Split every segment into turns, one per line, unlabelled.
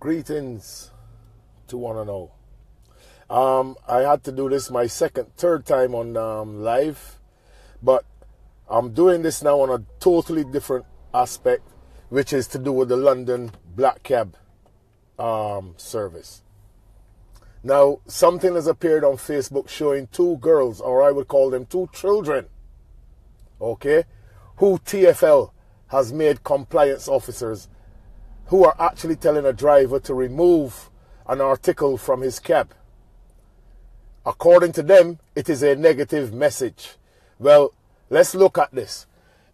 Greetings to one and all. I had to do this my third time on live, but I'm doing this now on a totally different aspect, which is to do with the London Black Cab service. Now, something has appeared on Facebook showing two girls, or I would call them two children, okay, who TFL has made compliance officers, who are actually telling a driver to remove an article from his cab. According to them, it is a negative message. Well, let's look at this.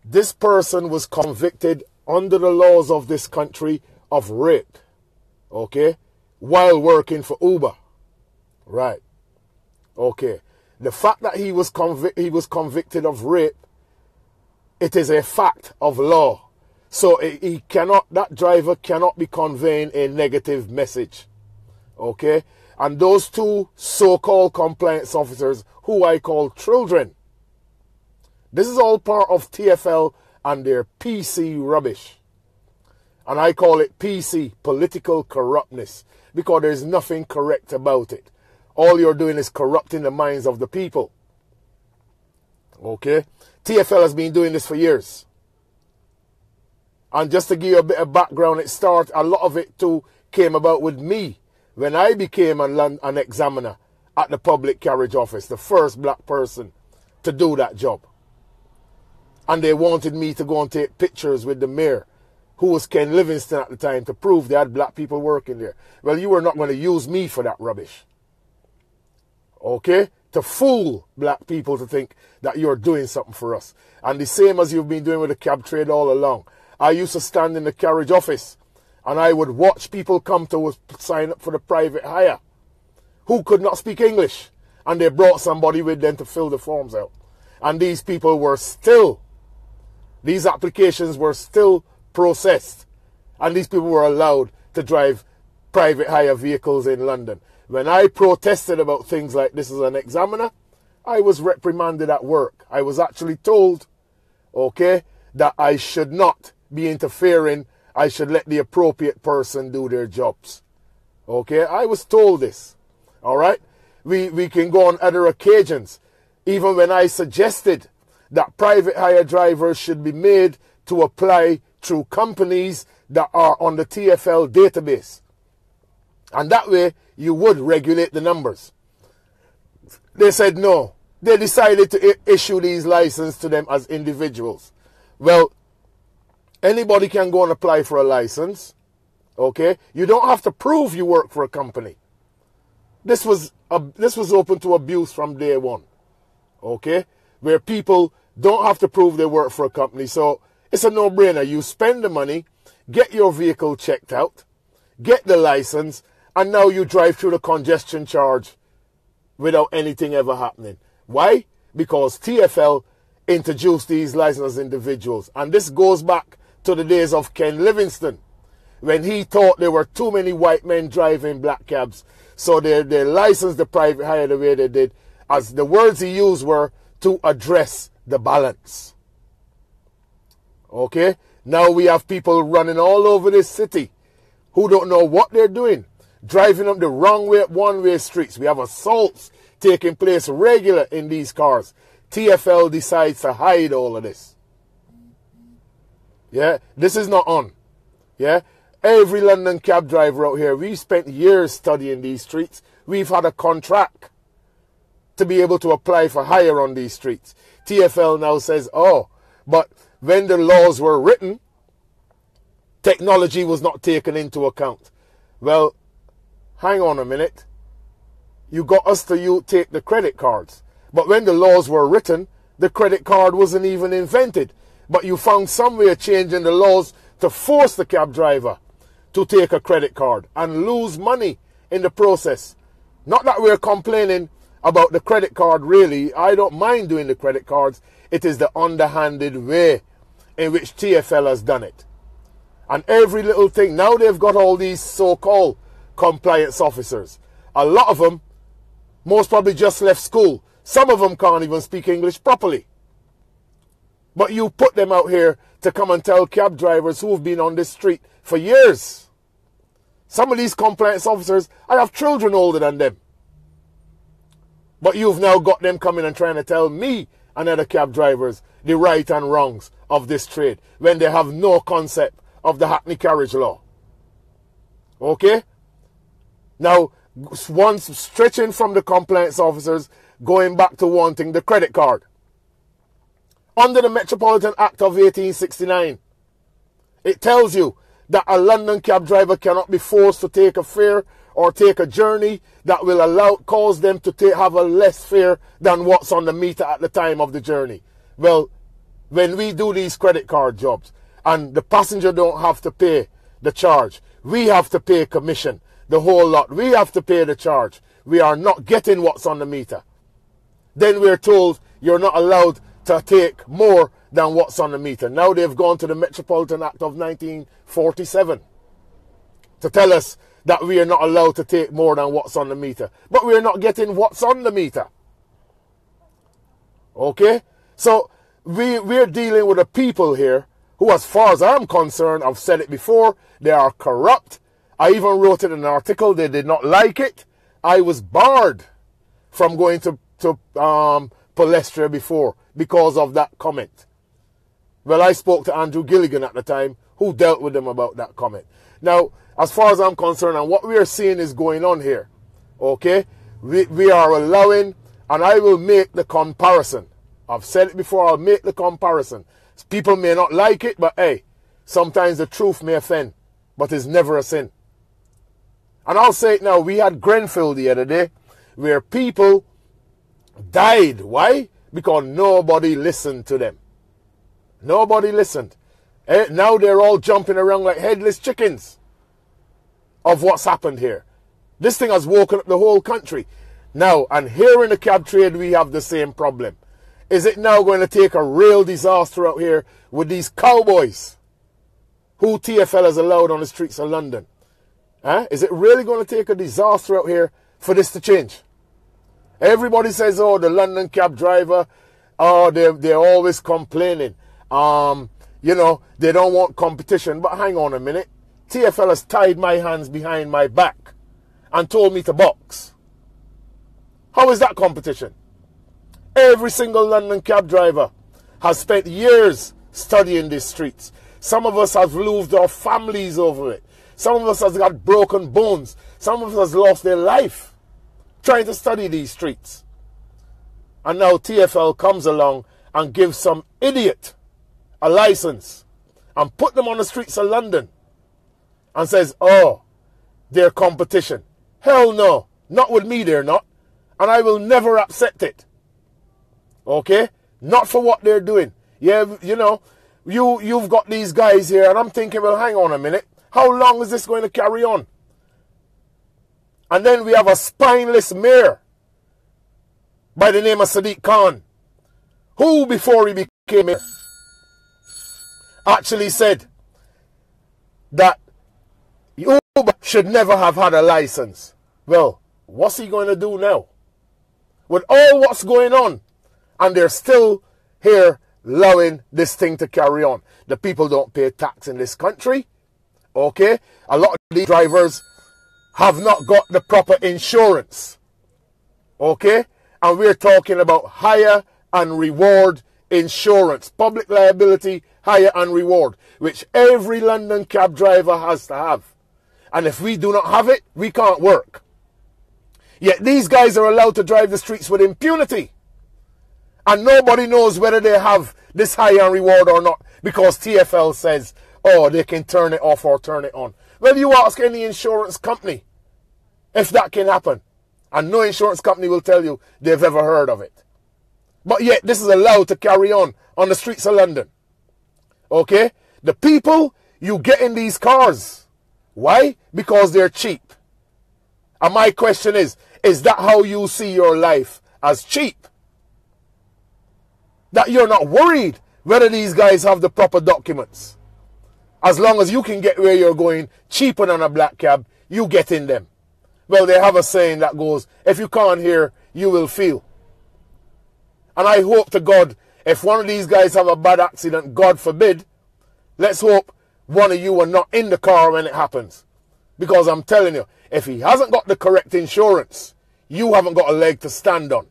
This person was convicted under the laws of this country of rape, okay, while working for Uber. Right. Okay. The fact that he was convicted of rape, it is a fact of law. So that driver cannot be conveying a negative message. Okay? And those two so-called compliance officers, who I call children, this is all part of TFL and their PC rubbish. And I call it PC, political corruptness, because there's nothing correct about it. All you're doing is corrupting the minds of the people. Okay? TFL has been doing this for years. And just to give you a bit of background, a lot of it too came about with me when I became an examiner at the public carriage office, the first black person to do that job. And they wanted me to go and take pictures with the mayor, who was Ken Livingston at the time, to prove they had black people working there. Well, you were not going to use me for that rubbish. Okay? To fool black people to think that you're doing something for us. And the same as you've been doing with the cab trade all along. I used to stand in the carriage office and I would watch people come to sign up for the private hire who could not speak English. And they brought somebody with them to fill the forms out. And these applications were still processed. And these people were allowed to drive private hire vehicles in London. When I protested about things like this as an examiner, I was reprimanded at work. I was actually told, okay, that I should not be interfering. I should let the appropriate person do their jobs. Okay, I was told this. All right, we can go on other occasions. Even when I suggested that private hire drivers should be made to apply through companies that are on the TFL database. And that way you would regulate the numbers. They said no. They decided to issue these licenses to them as individuals. Well, anybody can go and apply for a license. Okay? You don't have to prove you work for a company. This was open to abuse from day one. Okay? Where people don't have to prove they work for a company. So it's a no-brainer. You spend the money, get your vehicle checked out, get the license, and now you drive through the congestion charge without anything ever happening. Why? Because TFL introduced these licenses as individuals. And this goes back to the days of Ken Livingston, when he thought there were too many white men driving black cabs. So they licensed the private hire the way they did, as the words he used were to address the balance. Okay? Now we have people running all over this city who don't know what they're doing, driving up the wrong way, one-way streets. We have assaults taking place regular in these cars. TFL decides to hide all of this. Yeah, this is not on. Yeah, every London cab driver out here, we spent years studying these streets. We've had a contract to be able to apply for hire on these streets. TFL now says, oh, but when the laws were written, technology was not taken into account. Well, hang on a minute. You got us to take the credit cards. But when the laws were written, the credit card wasn't even invented. But you found some way of changing the laws to force the cab driver to take a credit card and lose money in the process. Not that we're complaining about the credit card, really. I don't mind doing the credit cards. It is the underhanded way in which TFL has done it. And every little thing. Now they've got all these so-called compliance officers. A lot of them most probably just left school. Some of them can't even speak English properly. But you put them out here to come and tell cab drivers who have been on this street for years Some of these compliance officers, I have children older than them. But you've now got them coming and trying to tell me and other cab drivers the right and wrongs of this trade when they have no concept of the Hackney Carriage Law. Okay? Now, once stretching from the compliance officers, going back to wanting the credit card. Under the Metropolitan Act of 1869, it tells you that a London cab driver cannot be forced to take a fare or take a journey that will cause them to have a less fare than what's on the meter at the time of the journey. Well, when we do these credit card jobs and the passenger don't have to pay the charge, we have to pay commission, the whole lot. We have to pay the charge. We are not getting what's on the meter. Then we're told you're not allowed to take more than what's on the meter. Now they've gone to the Metropolitan Act of 1947 to tell us that we are not allowed to take more than what's on the meter. But we're not getting what's on the meter. Okay? So we're dealing with a people here who, as far as I'm concerned, I've said it before, they are corrupt. I even wrote it in an article. They did not like it. I was barred from going to Palestra before because of that comment. Well, I spoke to Andrew Gilligan at the time, who dealt with them about that comment. Now, as far as I'm concerned, and what we are seeing is going on here, okay, we are allowing, and I will make the comparison. I've said it before, I'll make the comparison. People may not like it, but hey, sometimes the truth may offend, but it's never a sin. And I'll say it now, we had Grenfell the other day, where people died. Why? Because nobody listened to them. Nobody listened. Now they're all jumping around like headless chickens of what's happened here. This thing has woken up the whole country. Now, and here in the cab trade, we have the same problem. Is it now going to take a real disaster out here with these cowboys who TFL has allowed on the streets of London? Is it really going to take a disaster out here for this to change? Everybody says, oh, the London cab driver, oh, they're always complaining. You know, they don't want competition. But hang on a minute. TFL has tied my hands behind my back and told me to box. How is that competition? Every single London cab driver has spent years studying these streets. Some of us have losed our families over it. Some of us has got broken bones. Some of us has lost their life trying to study these streets. And now TFL comes along and gives some idiot a license and put them on the streets of London and says, oh, they're competition. Hell no. Not with me, they're not. And I will never accept it. Okay? Not for what they're doing. Yeah, you know, you've got these guys here, and I'm thinking, well, hang on a minute. How long is this going to carry on? And then we have a spineless mayor by the name of Sadiq Khan, who, before he became mayor, actually said that Uber should never have had a license. Well, what's he going to do now? With all what's going on, and they're still here allowing this thing to carry on. The people don't pay tax in this country. Okay? A lot of these drivers have not got the proper insurance. Okay? And we're talking about hire and reward insurance. Public liability, hire and reward, which every London cab driver has to have. And if we do not have it, we can't work. Yet these guys are allowed to drive the streets with impunity. And nobody knows whether they have this hire and reward or not, because TFL says, oh, they can turn it off or turn it on. Well, you ask any insurance company if that can happen. And no insurance company will tell you they've ever heard of it. But yet this is allowed to carry on the streets of London. Okay? The people, you get in these cars. Why? Because they're cheap. And my question is that how you see your life as cheap? That you're not worried whether these guys have the proper documents. As long as you can get where you're going cheaper than a black cab, you get in them. Well, they have a saying that goes, if you can't hear, you will feel. And I hope to God, if one of these guys have a bad accident, God forbid, let's hope one of you are not in the car when it happens. Because I'm telling you, if he hasn't got the correct insurance, you haven't got a leg to stand on.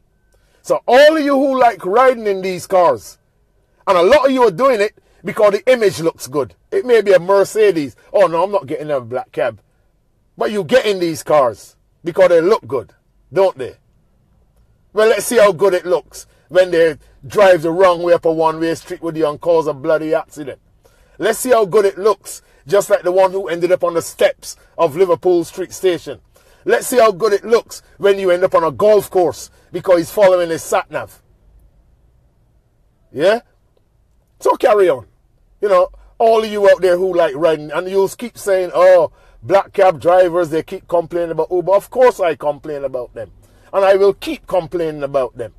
So all of you who like riding in these cars, and a lot of you are doing it because the image looks good. It may be a Mercedes. Oh no, I'm not getting a black cab. But you get in these cars because they look good, don't they? Well, let's see how good it looks when they drive the wrong way up a one-way street with you and cause a bloody accident. Let's see how good it looks, just like the one who ended up on the steps of Liverpool Street Station. Let's see how good it looks when you end up on a golf course because he's following his sat-nav. Yeah? So carry on. You know, all of you out there who like riding, and you'll keep saying, oh, black cab drivers, they keep complaining about Uber. Of course I complain about them. And I will keep complaining about them.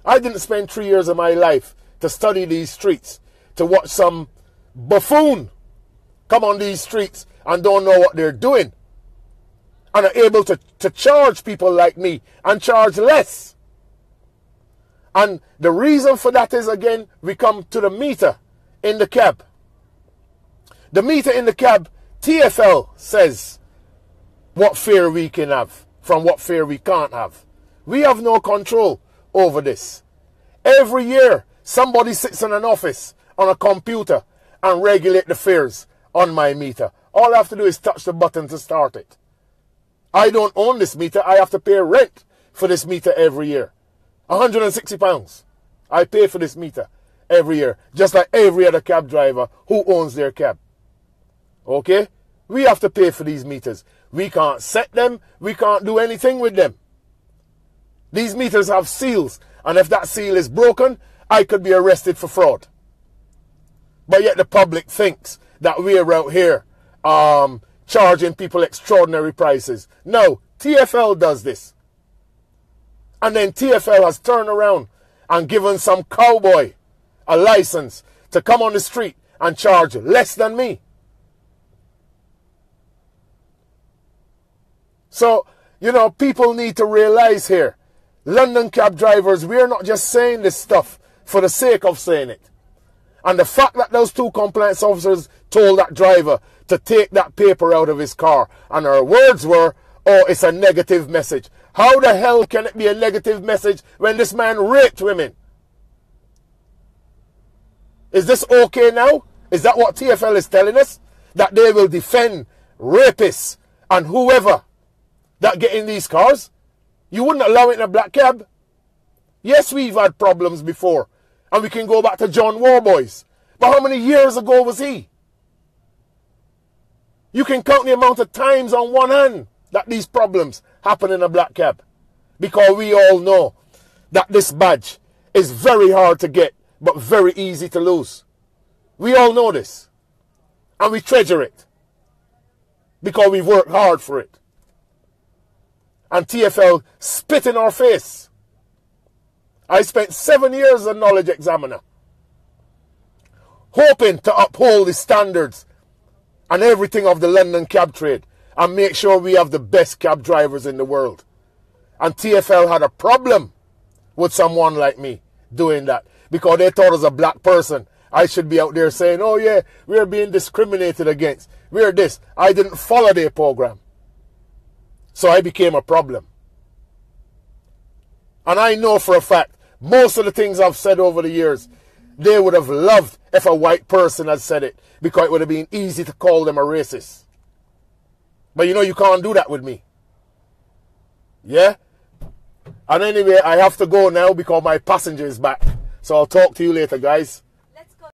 I didn't spend 3 years of my life to study these streets, to watch some buffoon come on these streets and don't know what they're doing, and are able to charge people like me and charge less. And the reason for that is, again, we come to the meter in the cab. The meter in the cab, TFL says what fare we can have from what fare we can't have. We have no control over this. Every year, somebody sits in an office on a computer and regulate the fares on my meter. All I have to do is touch the button to start it. I don't own this meter. I have to pay rent for this meter every year. £160. I pay for this meter every year, just like every other cab driver who owns their cab. Okay? We have to pay for these meters. We can't set them. We can't do anything with them. These meters have seals, and if that seal is broken, I could be arrested for fraud. But yet the public thinks that we're out here charging people extraordinary prices. No, TFL does this. And then TFL has turned around and given some cowboy a license to come on the street and charge less than me. So, you know, people need to realize here, London cab drivers, we're not just saying this stuff for the sake of saying it. And the fact that those two compliance officers told that driver to take that paper out of his car, and her words were, oh, it's a negative message. How the hell can it be a negative message when this man raped women? Is this okay now? Is that what TFL is telling us? That they will defend rapists and whoever that get in these cars? You wouldn't allow it in a black cab? Yes, we've had problems before. And we can go back to John Warboys. But how many years ago was he? You can count the amount of times on one hand that these problems happen in a black cab. Because we all know that this badge is very hard to get, but very easy to lose. We all know this. And we treasure it. Because we've worked hard for it. And TFL spit in our face. I spent 7 years as a knowledge examiner, hoping to uphold the standards and everything of the London cab trade and make sure we have the best cab drivers in the world. And TFL had a problem with someone like me doing that because they thought as a black person I should be out there saying, oh yeah, we're being discriminated against. We're this. I didn't follow their program. So I became a problem. And I know for a fact, most of the things I've said over the years, they would have loved if a white person had said it, because it would have been easy to call them a racist. But you know, you can't do that with me. Yeah? And anyway, I have to go now because my passenger is back. So I'll talk to you later, guys.